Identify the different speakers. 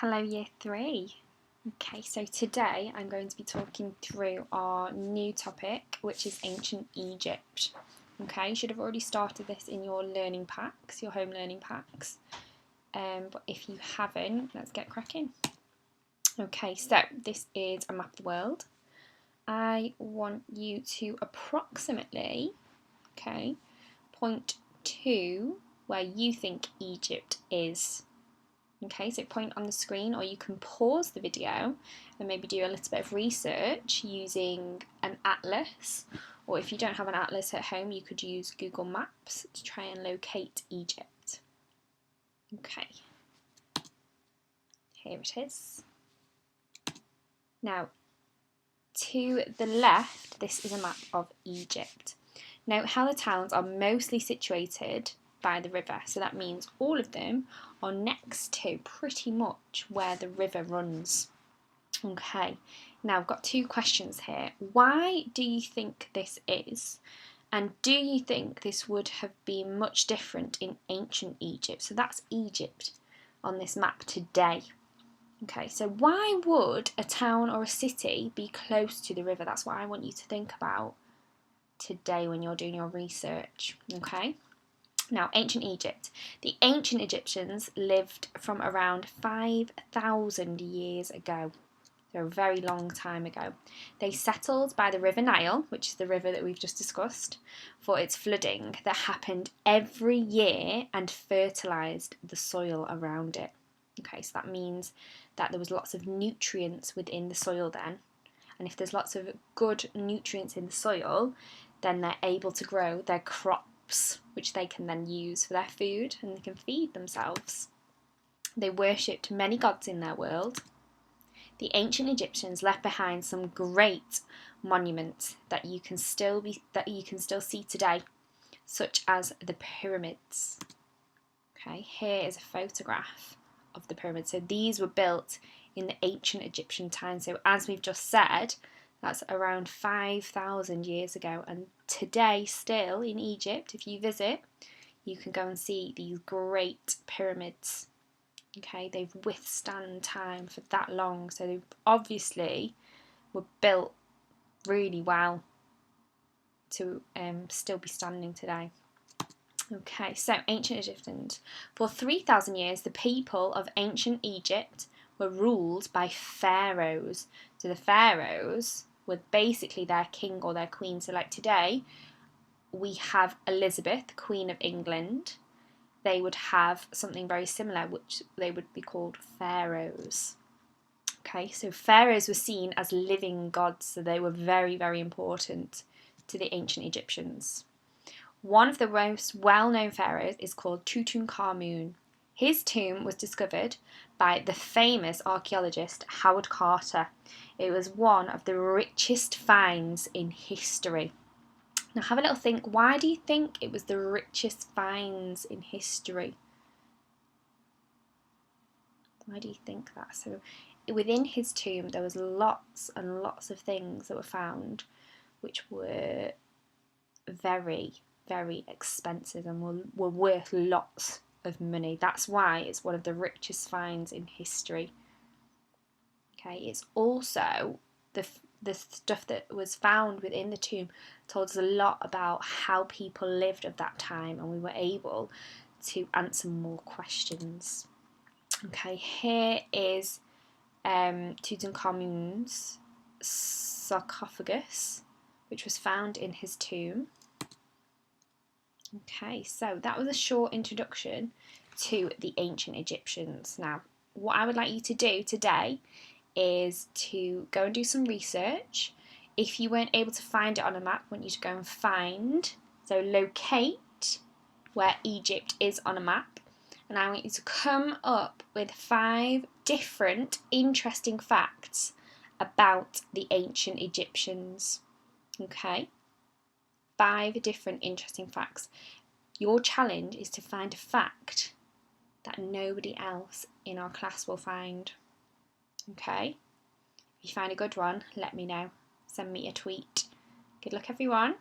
Speaker 1: Hello Year 3. Okay, so today I'm going to be talking through our new topic, which is ancient Egypt. Okay, you should have already started this in your learning packs, your home learning packs. But if you haven't, let's get cracking. Okay, so this is a map of the world. I want you to approximately, point to where you think Egypt is. Okay, so point on the screen, or you can pause the video and maybe do a little bit of research using an atlas, or if you don't have an atlas at home, you could use Google Maps to try and locate Egypt. Okay, here it is. Now, to the left, this is a map of Egypt. Note how the towns are mostly situated by the river, so that means all of them are next to pretty much where the river runs. Okay, now I've got two questions here. Why do you think this is? And do you think this would have been much different in ancient Egypt? So that's Egypt on this map today. Okay, so why would a town or a city be close to the river? That's what I want you to think about today when you're doing your research. Okay. Now, ancient Egypt. The ancient Egyptians lived from around 5,000 years ago, so a very long time ago. They settled by the River Nile, which is the river that we've just discussed, for its flooding that happened every year and fertilised the soil around it. Okay, so that means that there was lots of nutrients within the soil then, and if there's lots of good nutrients in the soil, then they're able to grow their crops, which they can then use for their food, and they can feed themselves. They worshipped many gods in their world. The ancient Egyptians left behind some great monuments that you can still see today, such as the pyramids. Okay, here is a photograph of the pyramids. So these were built in the ancient Egyptian time. So as we've just said, that's around 5,000 years ago, and today still in Egypt, if you visit, you can go and see these great pyramids. Okay, they've withstood time for that long, so they obviously were built really well to still be standing today. Okay, so ancient Egyptians. For 3,000 years, the people of ancient Egypt were ruled by pharaohs. So the pharaohs were basically their king or their queen. So like today, we have Elizabeth, Queen of England. They would have something very similar, which they would be called pharaohs. Okay, so pharaohs were seen as living gods, so they were very, very important to the ancient Egyptians. One of the most well-known pharaohs is called Tutankhamun. His tomb was discovered by the famous archaeologist Howard Carter. It was one of the richest finds in history. Now have a little think, why do you think it was the richest finds in history? Why do you think that? So within his tomb there was lots and lots of things that were found which were very, very expensive and were worth lots of money. That's why it's one of the richest finds in history. Okay, it's also the stuff that was found within the tomb told us a lot about how people lived of that time, and we were able to answer more questions. Okay, here is Tutankhamun's sarcophagus, which was found in his tomb. Okay, so that was a short introduction to the ancient Egyptians. Now, what I would like you to do today is to go and do some research. If you weren't able to find it on a map, I want you to go and find, so locate where Egypt is on a map, and I want you to come up with 5 different interesting facts about the ancient Egyptians. Okay? 5 different interesting facts. Your challenge is to find a fact that nobody else in our class will find. Okay? If you find a good one, let me know. Send me a tweet. Good luck, everyone.